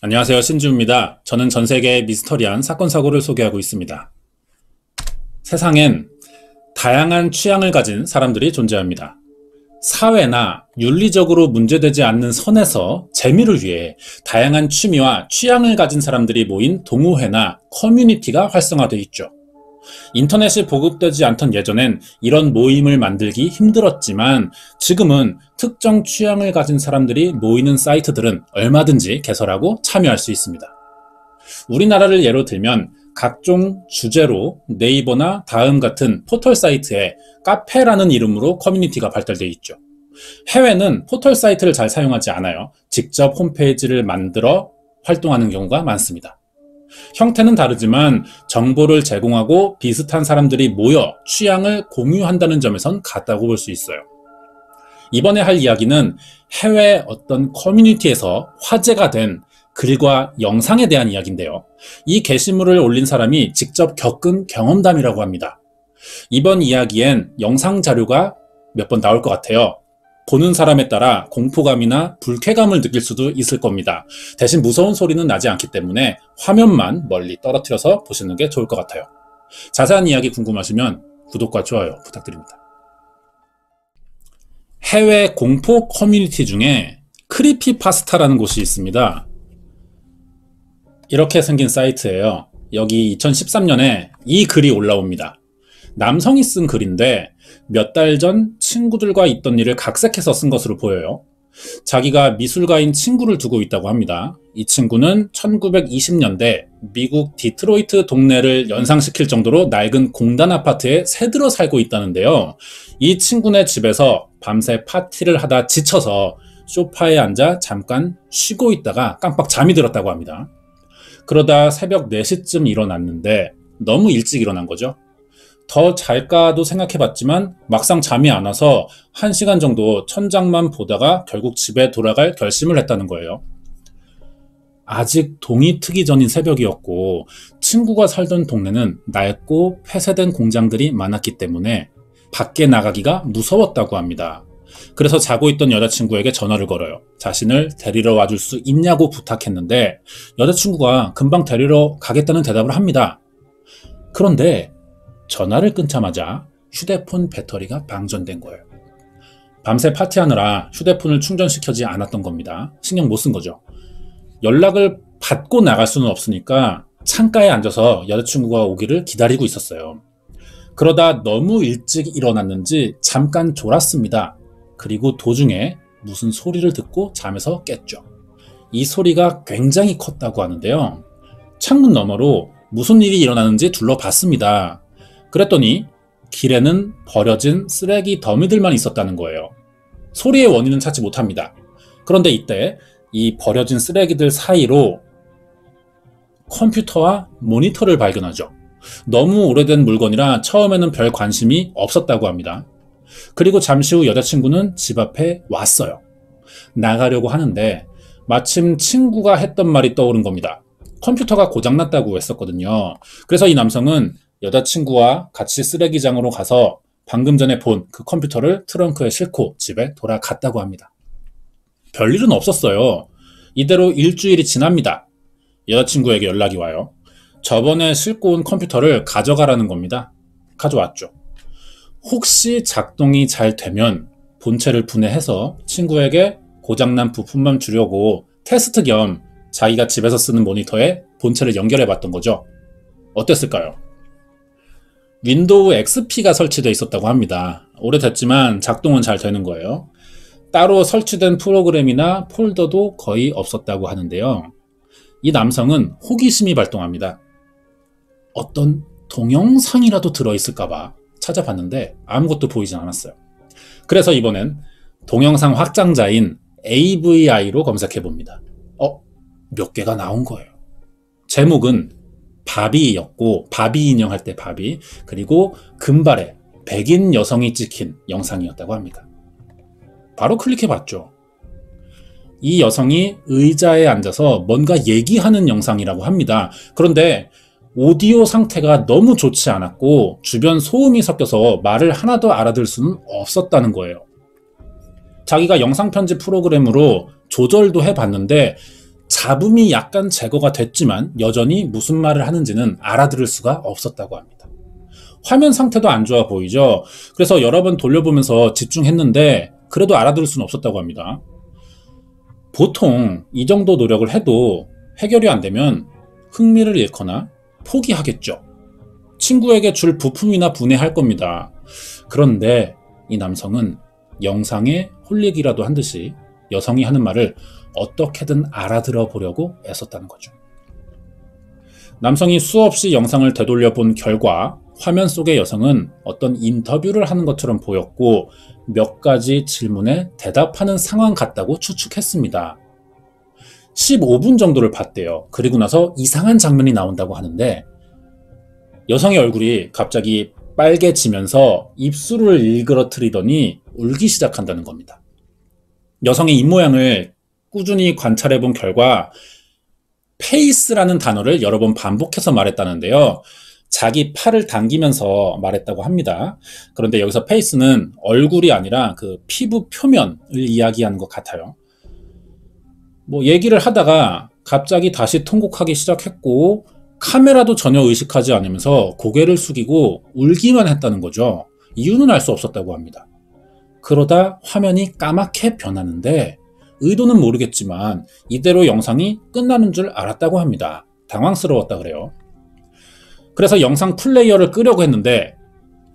안녕하세요, 신주입니다. 저는 전 세계의 미스터리한 사건 사고를 소개하고 있습니다. 세상엔 다양한 취향을 가진 사람들이 존재합니다. 사회나 윤리적으로 문제되지 않는 선에서 재미를 위해 다양한 취미와 취향을 가진 사람들이 모인 동호회나 커뮤니티가 활성화되어 있죠. 인터넷이 보급되지 않던 예전엔 이런 모임을 만들기 힘들었지만 지금은 특정 취향을 가진 사람들이 모이는 사이트들은 얼마든지 개설하고 참여할 수 있습니다. 우리나라를 예로 들면 각종 주제로 네이버나 다음 같은 포털 사이트에 카페라는 이름으로 커뮤니티가 발달되어 있죠. 해외는 포털 사이트를 잘 사용하지 않아요. 직접 홈페이지를 만들어 활동하는 경우가 많습니다. 형태는 다르지만 정보를 제공하고 비슷한 사람들이 모여 취향을 공유한다는 점에선 같다고 볼 수 있어요. 이번에 할 이야기는 해외 어떤 커뮤니티에서 화제가 된 글과 영상에 대한 이야기인데요. 이 게시물을 올린 사람이 직접 겪은 경험담이라고 합니다. 이번 이야기엔 영상 자료가 몇 번 나올 것 같아요. 보는 사람에 따라 공포감이나 불쾌감을 느낄 수도 있을 겁니다. 대신 무서운 소리는 나지 않기 때문에 화면만 멀리 떨어뜨려서 보시는 게 좋을 것 같아요. 자세한 이야기 궁금하시면 구독과 좋아요 부탁드립니다. 해외 공포 커뮤니티 중에 크리피파스타라는 곳이 있습니다. 이렇게 생긴 사이트예요. 여기 2013년에 이 글이 올라옵니다. 남성이 쓴 글인데 몇 달 전 친구들과 있던 일을 각색해서 쓴 것으로 보여요. 자기가 미술가인 친구를 두고 있다고 합니다. 이 친구는 1920년대 미국 디트로이트 동네를 연상시킬 정도로 낡은 공단 아파트에 새들어 살고 있다는데요. 이 친구네 집에서 밤새 파티를 하다 지쳐서 소파에 앉아 잠깐 쉬고 있다가 깜빡 잠이 들었다고 합니다. 그러다 새벽 4시쯤 일어났는데 너무 일찍 일어난 거죠. 더 잘까도 생각해봤지만 막상 잠이 안 와서 1시간 정도 천장만 보다가 결국 집에 돌아갈 결심을 했다는 거예요. 아직 동이 트기 전인 새벽이었고 친구가 살던 동네는 낡고 폐쇄된 공장들이 많았기 때문에 밖에 나가기가 무서웠다고 합니다. 그래서 자고 있던 여자친구에게 전화를 걸어요. 자신을 데리러 와줄 수 있냐고 부탁했는데 여자친구가 금방 데리러 가겠다는 대답을 합니다. 그런데 전화를 끊자마자 휴대폰 배터리가 방전된 거예요. 밤새 파티하느라 휴대폰을 충전시켜지 않았던 겁니다. 신경 못 쓴 거죠. 연락을 받고 나갈 수는 없으니까 창가에 앉아서 여자친구가 오기를 기다리고 있었어요. 그러다 너무 일찍 일어났는지 잠깐 졸았습니다. 그리고 도중에 무슨 소리를 듣고 잠에서 깼죠. 이 소리가 굉장히 컸다고 하는데요. 창문 너머로 무슨 일이 일어나는지 둘러봤습니다. 그랬더니 길에는 버려진 쓰레기 더미들만 있었다는 거예요. 소리의 원인은 찾지 못합니다. 그런데 이때 이 버려진 쓰레기들 사이로 컴퓨터와 모니터를 발견하죠. 너무 오래된 물건이라 처음에는 별 관심이 없었다고 합니다. 그리고 잠시 후 여자친구는 집 앞에 왔어요. 나가려고 하는데 마침 친구가 했던 말이 떠오른 겁니다. 컴퓨터가 고장났다고 했었거든요. 그래서 이 남성은 여자친구와 같이 쓰레기장으로 가서 방금 전에 본 그 컴퓨터를 트렁크에 싣고 집에 돌아갔다고 합니다. 별일은 없었어요. 이대로 일주일이 지납니다. 여자친구에게 연락이 와요. 저번에 싣고 온 컴퓨터를 가져가라는 겁니다. 가져왔죠. 혹시 작동이 잘 되면 본체를 분해해서 친구에게 고장난 부품만 주려고 테스트 겸 자기가 집에서 쓰는 모니터에 본체를 연결해 봤던 거죠. 어땠을까요? 윈도우 XP가 설치되어 있었다고 합니다. 오래됐지만 작동은 잘 되는 거예요. 따로 설치된 프로그램이나 폴더도 거의 없었다고 하는데요. 이 남성은 호기심이 발동합니다. 어떤 동영상이라도 들어있을까봐 찾아봤는데 아무것도 보이진 않았어요. 그래서 이번엔 동영상 확장자인 AVI로 검색해봅니다. 몇 개가 나온 거예요. 제목은 바비였고, 바비 인형 할 때 바비, 그리고 금발에 백인 여성이 찍힌 영상이었다고 합니다. 바로 클릭해봤죠. 이 여성이 의자에 앉아서 뭔가 얘기하는 영상이라고 합니다. 그런데 오디오 상태가 너무 좋지 않았고 주변 소음이 섞여서 말을 하나도 알아들 수는 없었다는 거예요. 자기가 영상 편집 프로그램으로 조절도 해봤는데 잡음이 약간 제거가 됐지만 여전히 무슨 말을 하는지는 알아들을 수가 없었다고 합니다. 화면 상태도 안 좋아 보이죠? 그래서 여러 번 돌려보면서 집중했는데 그래도 알아들을 수는 없었다고 합니다. 보통 이 정도 노력을 해도 해결이 안 되면 흥미를 잃거나 포기하겠죠. 친구에게 줄 부품이나 분해할 겁니다. 그런데 이 남성은 영상에 홀리기라도 한 듯이 여성이 하는 말을 어떻게든 알아들어 보려고 애썼다는 거죠. 남성이 수없이 영상을 되돌려 본 결과 화면 속의 여성은 어떤 인터뷰를 하는 것처럼 보였고 몇 가지 질문에 대답하는 상황 같다고 추측했습니다. 15분 정도를 봤대요. 그리고 나서 이상한 장면이 나온다고 하는데 여성의 얼굴이 갑자기 빨개지면서 입술을 일그러뜨리더니 울기 시작한다는 겁니다. 여성의 입모양을 꾸준히 관찰해 본 결과 페이스라는 단어를 여러 번 반복해서 말했다는데요. 자기 팔을 당기면서 말했다고 합니다. 그런데 여기서 페이스는 얼굴이 아니라 그 피부 표면을 이야기하는 것 같아요. 얘기를 하다가 갑자기 다시 통곡하기 시작했고 카메라도 전혀 의식하지 않으면서 고개를 숙이고 울기만 했다는 거죠. 이유는 알 수 없었다고 합니다. 그러다 화면이 까맣게 변하는데 의도는 모르겠지만 이대로 영상이 끝나는 줄 알았다고 합니다. 당황스러웠다 그래요. 그래서 영상 플레이어를 끄려고 했는데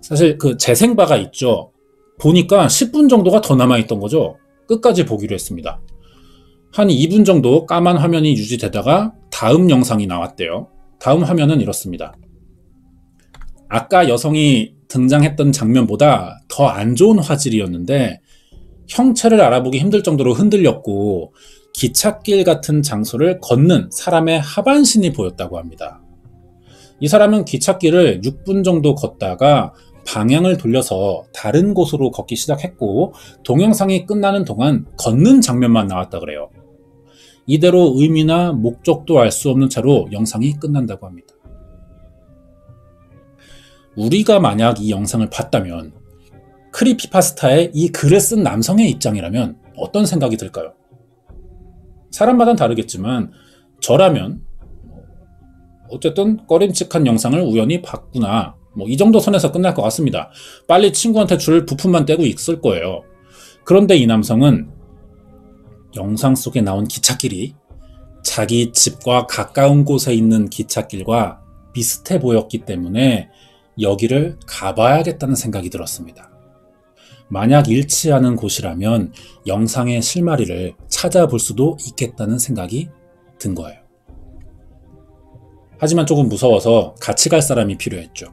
사실 그 재생바가 있죠. 보니까 10분 정도가 더 남아있던 거죠. 끝까지 보기로 했습니다. 한 2분 정도 까만 화면이 유지되다가 다음 영상이 나왔대요. 다음 화면은 이렇습니다. 아까 여성이 등장했던 장면보다 더 안 좋은 화질이었는데 형체를 알아보기 힘들 정도로 흔들렸고 기찻길 같은 장소를 걷는 사람의 하반신이 보였다고 합니다. 이 사람은 기찻길을 6분 정도 걷다가 방향을 돌려서 다른 곳으로 걷기 시작했고 동영상이 끝나는 동안 걷는 장면만 나왔다 그래요. 이대로 의미나 목적도 알 수 없는 채로 영상이 끝난다고 합니다. 우리가 만약 이 영상을 봤다면 크리피파스타에 이 글을 쓴 남성의 입장이라면 어떤 생각이 들까요? 사람마다는 다르겠지만 저라면 어쨌든 꺼림칙한 영상을 우연히 봤구나 이 정도 선에서 끝날 것 같습니다. 빨리 친구한테 줄 부품만 떼고 있을 거예요. 그런데 이 남성은 영상 속에 나온 기찻길이 자기 집과 가까운 곳에 있는 기찻길과 비슷해 보였기 때문에 여기를 가봐야겠다는 생각이 들었습니다. 만약 일치하는 곳이라면 영상의 실마리를 찾아볼 수도 있겠다는 생각이 든 거예요. 하지만 조금 무서워서 같이 갈 사람이 필요했죠.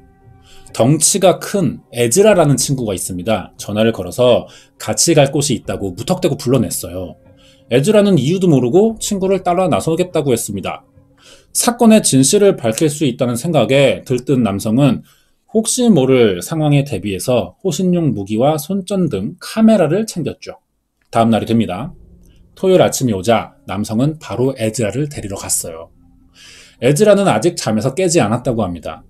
덩치가 큰 에즈라라는 친구가 있습니다. 전화를 걸어서 같이 갈 곳이 있다고 무턱대고 불러냈어요. 에즈라는 이유도 모르고 친구를 따라 나서겠다고 했습니다. 사건의 진실을 밝힐 수 있다는 생각에 들뜬 남성은 혹시 모를 상황에 대비해서 호신용 무기와 손전등, 카메라를 챙겼죠. 다음 날이 됩니다. 토요일 아침이 오자 남성은 바로 에즈라를 데리러 갔어요. 에즈라는 아직 잠에서 깨지 않았다고 합니다.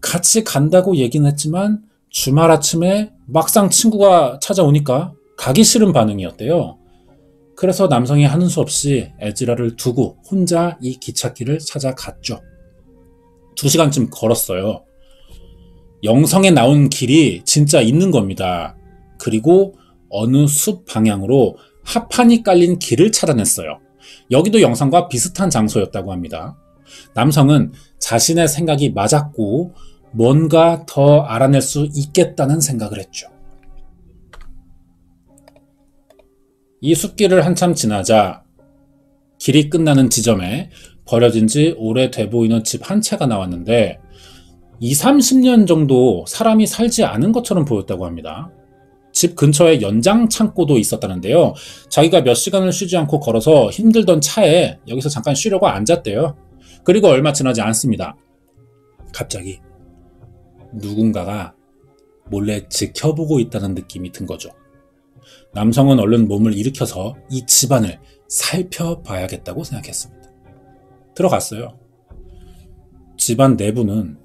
같이 간다고 얘기는 했지만 주말 아침에 막상 친구가 찾아오니까 가기 싫은 반응이었대요. 그래서 남성이 하는 수 없이 에즈라를 두고 혼자 이 기찻길을 찾아갔죠. 2시간쯤 걸었어요. 영상에 나온 길이 진짜 있는 겁니다. 그리고 어느 숲 방향으로 합판이 깔린 길을 찾아냈어요. 여기도 영상과 비슷한 장소였다고 합니다. 남성은 자신의 생각이 맞았고 뭔가 더 알아낼 수 있겠다는 생각을 했죠. 이 숲길을 한참 지나자 길이 끝나는 지점에 버려진 지 오래돼 보이는 집 한 채가 나왔는데 20-30년 정도 사람이 살지 않은 것처럼 보였다고 합니다. 집 근처에 연장 창고도 있었다는데요. 자기가 몇 시간을 쉬지 않고 걸어서 힘들던 차에 여기서 잠깐 쉬려고 앉았대요. 그리고 얼마 지나지 않습니다. 갑자기 누군가가 몰래 지켜보고 있다는 느낌이 든 거죠. 남성은 얼른 몸을 일으켜서 이 집안을 살펴봐야겠다고 생각했습니다. 들어갔어요. 집안 내부는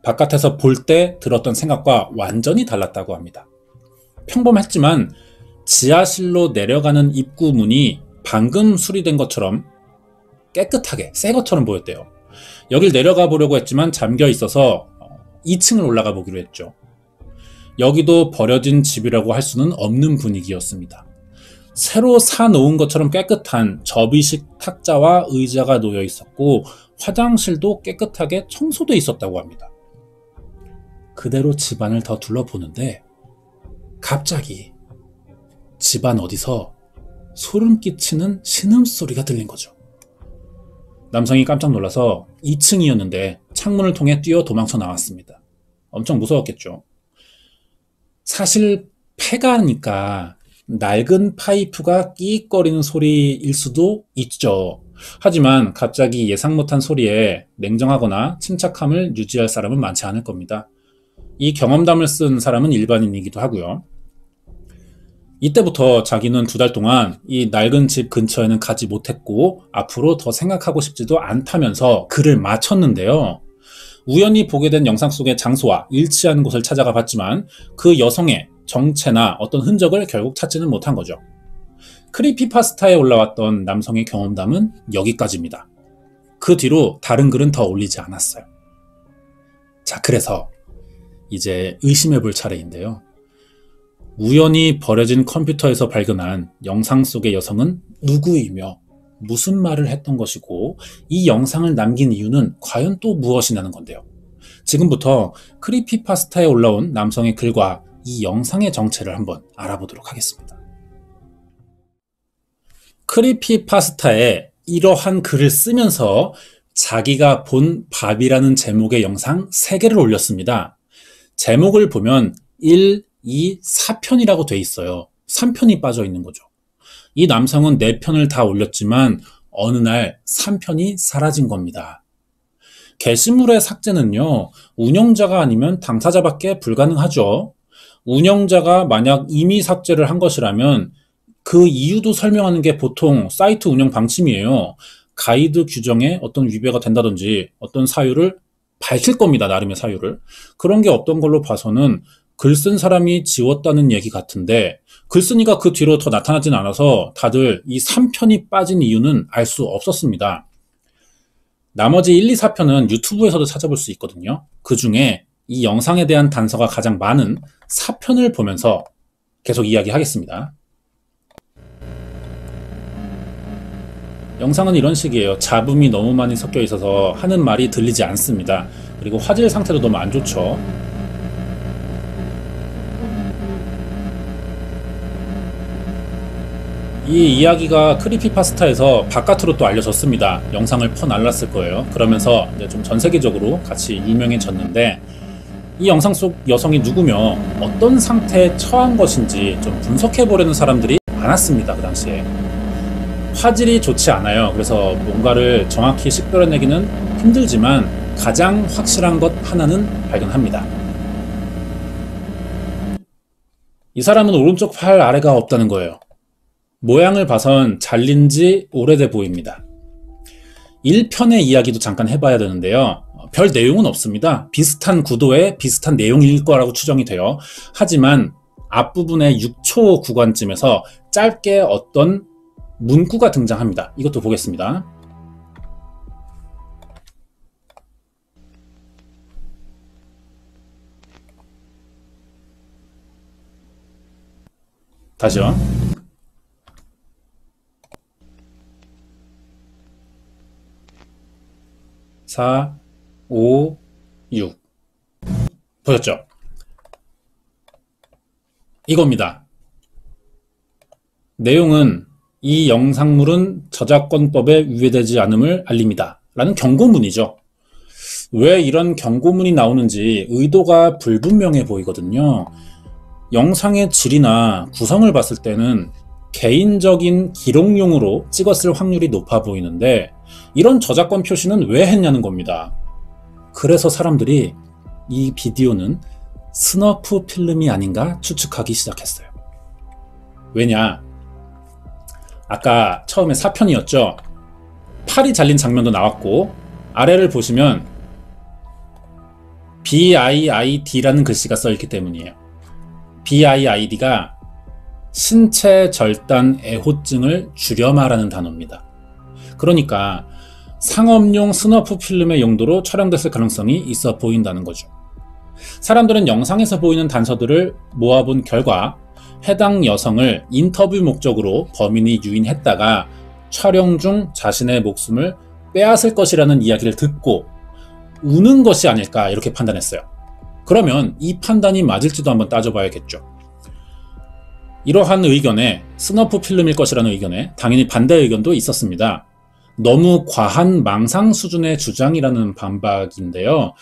바깥에서 볼 때 들었던 생각과 완전히 달랐다고 합니다. 평범했지만 지하실로 내려가는 입구 문이 방금 수리된 것처럼 깨끗하게 새 것처럼 보였대요. 여길 내려가 보려고 했지만 잠겨 있어서 2층을 올라가 보기로 했죠. 여기도 버려진 집이라고 할 수는 없는 분위기였습니다. 새로 사놓은 것처럼 깨끗한 접이식 탁자와 의자가 놓여 있었고 화장실도 깨끗하게 청소돼 있었다고 합니다. 그대로 집안을 더 둘러보는데 갑자기 집안 어디서 소름 끼치는 신음소리가 들린 거죠. 남성이 깜짝 놀라서 2층이었는데 창문을 통해 뛰어 도망쳐 나왔습니다. 엄청 무서웠겠죠. 사실 폐가니까 낡은 파이프가 끼익거리는 소리일 수도 있죠. 하지만 갑자기 예상 못한 소리에 냉정하거나 침착함을 유지할 사람은 많지 않을 겁니다. 이 경험담을 쓴 사람은 일반인이기도 하고요. 이때부터 자기는 2달 동안 이 낡은 집 근처에는 가지 못했고 앞으로 더 생각하고 싶지도 않다면서 글을 마쳤는데요. 우연히 보게 된 영상 속의 장소와 일치하는 곳을 찾아가 봤지만 그 여성의 정체나 어떤 흔적을 결국 찾지는 못한 거죠. 크리피파스타에 올라왔던 남성의 경험담은 여기까지입니다. 그 뒤로 다른 글은 더 올리지 않았어요. 자, 그래서 이제 의심해 볼 차례인데요. 우연히 버려진 컴퓨터에서 발견한 영상 속의 여성은 누구이며 무슨 말을 했던 것이고 이 영상을 남긴 이유는 과연 또 무엇이냐는 건데요. 지금부터 크리피파스타에 올라온 남성의 글과 이 영상의 정체를 한번 알아보도록 하겠습니다. 크리피파스타에 이러한 글을 쓰면서 자기가 본 밥이라는 제목의 영상 3개를 올렸습니다. 제목을 보면 1, 2, 4편이라고 돼 있어요. 3편이 빠져 있는 거죠. 이 남성은 4편을 다 올렸지만 어느 날 3편이 사라진 겁니다. 게시물의 삭제는요, 운영자가 아니면 당사자밖에 불가능하죠. 운영자가 만약 이미 삭제를 한 것이라면 그 이유도 설명하는 게 보통 사이트 운영 방침이에요. 가이드 규정에 어떤 위배가 된다든지 어떤 사유를 밝힐 겁니다. 나름의 사유를. 그런 게 없던 걸로 봐서는 글 쓴 사람이 지웠다는 얘기 같은데 글쓴이가 그 뒤로 더 나타나진 않아서 다들 이 3편이 빠진 이유는 알 수 없었습니다. 나머지 1, 2, 4편은 유튜브에서도 찾아볼 수 있거든요. 그 중에 이 영상에 대한 단서가 가장 많은 4편을 보면서 계속 이야기하겠습니다. 영상은 이런 식이에요. 잡음이 너무 많이 섞여 있어서 하는 말이 들리지 않습니다. 그리고 화질 상태도 너무 안 좋죠. 이 이야기가 크리피파스타에서 바깥으로 또 알려졌습니다. 영상을 퍼날랐을 거예요. 그러면서 이제 좀 전 세계적으로 같이 유명해졌는데 이 영상 속 여성이 누구며 어떤 상태에 처한 것인지 좀 분석해보려는 사람들이 많았습니다. 그 당시에. 화질이 좋지 않아요. 그래서 뭔가를 정확히 식별해내기는 힘들지만 가장 확실한 것 하나는 발견합니다. 이 사람은 오른쪽 팔 아래가 없다는 거예요. 모양을 봐선 잘린 지 오래돼 보입니다. 1편의 이야기도 잠깐 해봐야 되는데요. 별 내용은 없습니다. 비슷한 구도의 비슷한 내용일 거라고 추정이 돼요. 하지만 앞부분의 6초 구간쯤에서 짧게 어떤 문구가 등장합니다. 이것도 보겠습니다. 다시요. 4, 5, 6 보셨죠? 이겁니다. 내용은 이 영상물은 저작권법에 위배되지 않음을 알립니다. 라는 경고문이죠. 왜 이런 경고문이 나오는지 의도가 불분명해 보이거든요. 영상의 질이나 구성을 봤을 때는 개인적인 기록용으로 찍었을 확률이 높아 보이는데 이런 저작권 표시는 왜 했냐는 겁니다. 그래서 사람들이 이 비디오는 스너프 필름이 아닌가 추측하기 시작했어요. 왜냐? 아까 처음에 4편이었죠. 팔이 잘린 장면도 나왔고 아래를 보시면 BIID라는 글씨가 써있기 때문이에요. BIID가 신체 절단 애호증을 줄여 말하는 단어입니다. 그러니까 상업용 스너프 필름의 용도로 촬영됐을 가능성이 있어 보인다는 거죠. 사람들은 영상에서 보이는 단서들을 모아본 결과 해당 여성을 인터뷰 목적으로 범인이 유인했다가 촬영 중 자신의 목숨을 빼앗을 것이라는 이야기를 듣고 우는 것이 아닐까 이렇게 판단했어요. 그러면 이 판단이 맞을지도 한번 따져봐야겠죠. 이러한 의견에 스너프 필름일 것이라는 의견에 당연히 반대 의견도 있었습니다. 너무 과한 망상 수준의 주장이라는 반박인데요.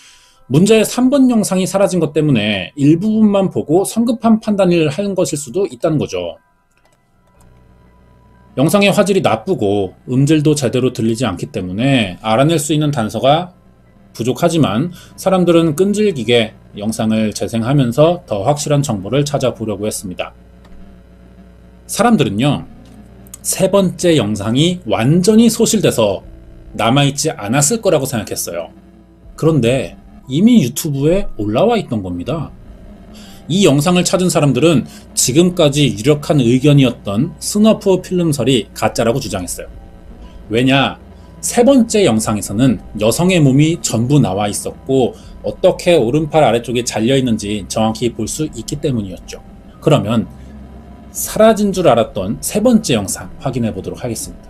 문제의 3번 영상이 사라진 것 때문에 일부분만 보고 성급한 판단을 한 것일 수도 있다는 거죠. 영상의 화질이 나쁘고 음질도 제대로 들리지 않기 때문에 알아낼 수 있는 단서가 부족하지만 사람들은 끈질기게 영상을 재생하면서 더 확실한 정보를 찾아보려고 했습니다. 사람들은요, 세 번째 영상이 완전히 소실돼서 남아있지 않았을 거라고 생각했어요. 그런데 이미 유튜브에 올라와 있던 겁니다. 이 영상을 찾은 사람들은 지금까지 유력한 의견이었던 스너프 필름설이 가짜라고 주장했어요. 왜냐, 세 번째 영상에서는 여성의 몸이 전부 나와 있었고 어떻게 오른팔 아래쪽에 잘려있는지 정확히 볼 수 있기 때문이었죠. 그러면 사라진 줄 알았던 세 번째 영상 확인해 보도록 하겠습니다.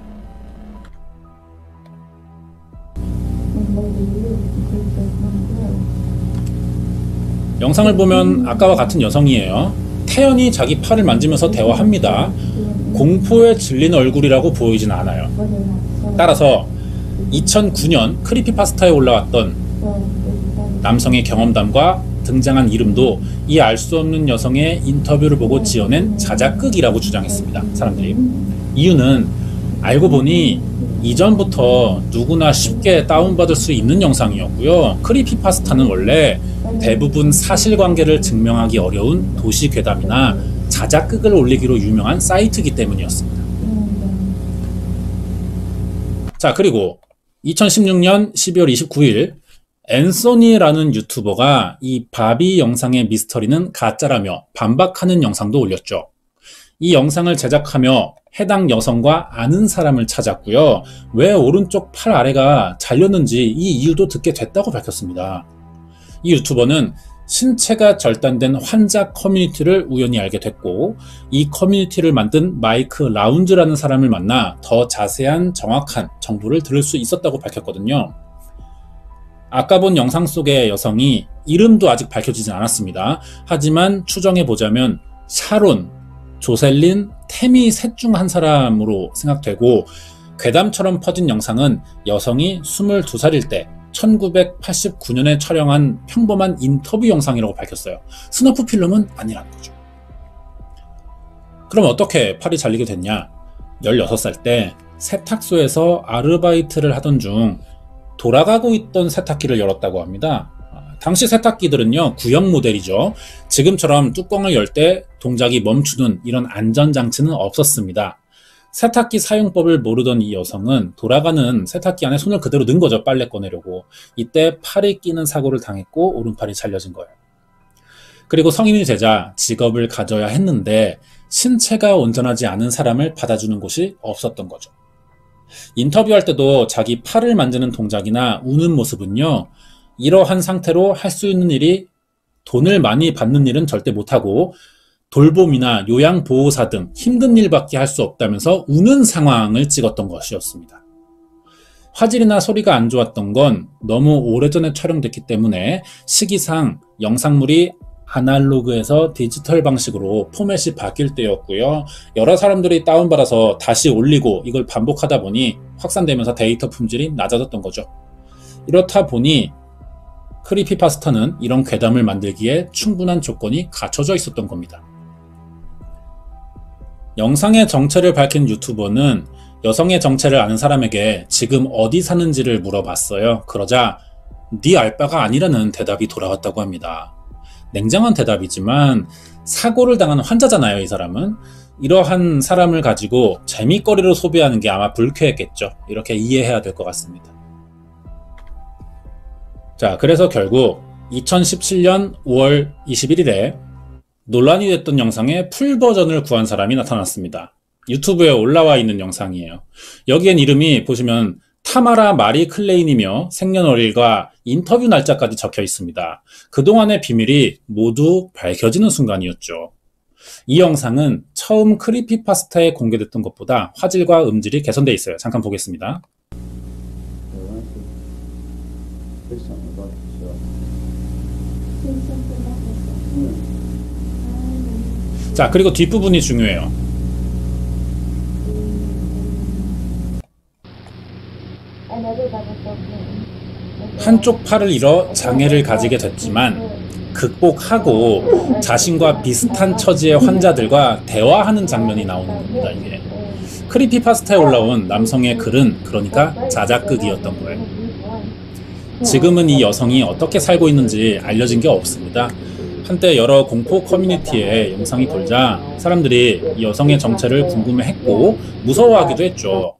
영상을 보면 아까와 같은 여성이에요. 태연이 자기 팔을 만지면서 대화합니다. 공포에 질린 얼굴이라고 보이진 않아요. 따라서 2009년 크리피파스타에 올라왔던 남성의 경험담과 등장한 이름도 이 알 수 없는 여성의 인터뷰를 보고 지어낸 자작극이라고 주장했습니다. 사람들이. 이유는 알고 보니 이전부터 누구나 쉽게 다운받을 수 있는 영상이었고요. 크리피파스타는 원래 대부분 사실관계를 증명하기 어려운 도시괴담이나 자작극을 올리기로 유명한 사이트이기 때문이었습니다. 자, 그리고 2016년 12월 29일 앤서니라는 유튜버가 이 바비 영상의 미스터리는 가짜라며 반박하는 영상도 올렸죠. 이 영상을 제작하며 해당 여성과 아는 사람을 찾았고요. 왜 오른쪽 팔 아래가 잘렸는지 이 이유도 듣게 됐다고 밝혔습니다. 이 유튜버는 신체가 절단된 환자 커뮤니티를 우연히 알게 됐고 이 커뮤니티를 만든 마이크 라운즈라는 사람을 만나 더 자세한 정확한 정보를 들을 수 있었다고 밝혔거든요. 아까 본 영상 속의 여성이 이름도 아직 밝혀지진 않았습니다. 하지만 추정해보자면 샤론, 조셀린, 태미 셋 중 한 사람으로 생각되고 괴담처럼 퍼진 영상은 여성이 22살일 때 1989년에 촬영한 평범한 인터뷰 영상이라고 밝혔어요. 스너프 필름은 아니라는 거죠. 그럼 어떻게 팔이 잘리게 됐냐? 16살 때 세탁소에서 아르바이트를 하던 중 돌아가고 있던 세탁기를 열었다고 합니다. 당시 세탁기들은요, 구형 모델이죠. 지금처럼 뚜껑을 열 때 동작이 멈추는 이런 안전장치는 없었습니다. 세탁기 사용법을 모르던 이 여성은 돌아가는 세탁기 안에 손을 그대로 넣은 거죠. 빨래 꺼내려고. 이때 팔이 끼는 사고를 당했고 오른팔이 잘려진 거예요. 그리고 성인이 되자 직업을 가져야 했는데 신체가 온전하지 않은 사람을 받아주는 곳이 없었던 거죠. 인터뷰할 때도 자기 팔을 만지는 동작이나 우는 모습은요, 이러한 상태로 할 수 있는 일이 돈을 많이 받는 일은 절대 못하고 돌봄이나 요양보호사 등 힘든 일밖에 할 수 없다면서 우는 상황을 찍었던 것이었습니다. 화질이나 소리가 안 좋았던 건 너무 오래전에 촬영됐기 때문에 시기상 영상물이 아날로그에서 디지털 방식으로 포맷이 바뀔 때였고요. 여러 사람들이 다운받아서 다시 올리고 이걸 반복하다 보니 확산되면서 데이터 품질이 낮아졌던 거죠. 이렇다 보니 크리피파스타는 이런 괴담을 만들기에 충분한 조건이 갖춰져 있었던 겁니다. 영상의 정체를 밝힌 유튜버는 여성의 정체를 아는 사람에게 지금 어디 사는지를 물어봤어요. 그러자 네 알바가 아니라는 대답이 돌아왔다고 합니다. 냉정한 대답이지만 사고를 당한 환자잖아요, 이 사람은. 이러한 사람을 가지고 재미거리로 소비하는 게 아마 불쾌했겠죠. 이렇게 이해해야 될 것 같습니다. 자, 그래서 결국 2017년 5월 21일에 논란이 됐던 영상의 풀 버전을 구한 사람이 나타났습니다. 유튜브에 올라와 있는 영상이에요. 여기엔 이름이 보시면 타마라 마리 클레인이며 생년월일과 인터뷰 날짜까지 적혀 있습니다. 그동안의 비밀이 모두 밝혀지는 순간이었죠. 이 영상은 처음 크리피파스타에 공개됐던 것보다 화질과 음질이 개선되어 있어요. 잠깐 보겠습니다. 자, 그리고 뒷부분이 중요해요. 한쪽 팔을 잃어 장애를 가지게 됐지만 극복하고 자신과 비슷한 처지의 환자들과 대화하는 장면이 나오는 겁니다. 이게 크리피파스타에 올라온 남성의 글은 그러니까 자작극이었던 거예요. 지금은 이 여성이 어떻게 살고 있는지 알려진 게 없습니다. 한때 여러 공포 커뮤니티에 영상이 돌자 사람들이 이 여성의 정체를 궁금해했고 무서워하기도 했죠.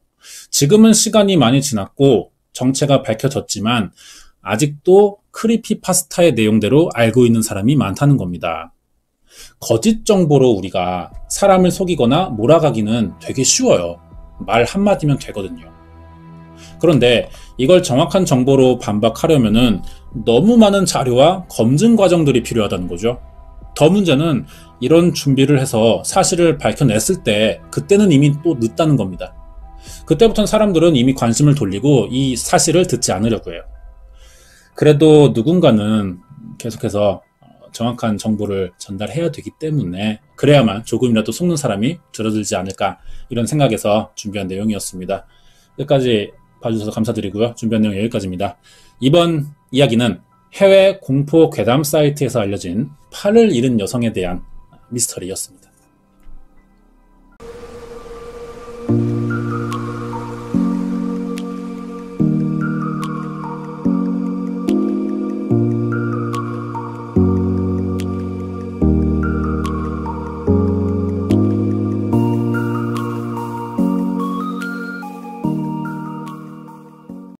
지금은 시간이 많이 지났고 정체가 밝혀졌지만 아직도 크리피파스타의 내용대로 알고 있는 사람이 많다는 겁니다. 거짓 정보로 우리가 사람을 속이거나 몰아가기는 되게 쉬워요. 말 한마디면 되거든요. 그런데 이걸 정확한 정보로 반박하려면은 너무 많은 자료와 검증 과정들이 필요하다는 거죠. 더 문제는 이런 준비를 해서 사실을 밝혀냈을 때 그때는 이미 또 늦다는 겁니다. 그때부터는 사람들은 이미 관심을 돌리고 이 사실을 듣지 않으려고 해요. 그래도 누군가는 계속해서 정확한 정보를 전달해야 되기 때문에 그래야만 조금이라도 속는 사람이 줄어들지 않을까 이런 생각에서 준비한 내용이었습니다. 끝까지 봐주셔서 감사드리고요. 준비한 내용 여기까지입니다. 이번 이야기는 해외 공포 괴담 사이트에서 알려진 팔을 잃은 여성에 대한 미스터리였습니다.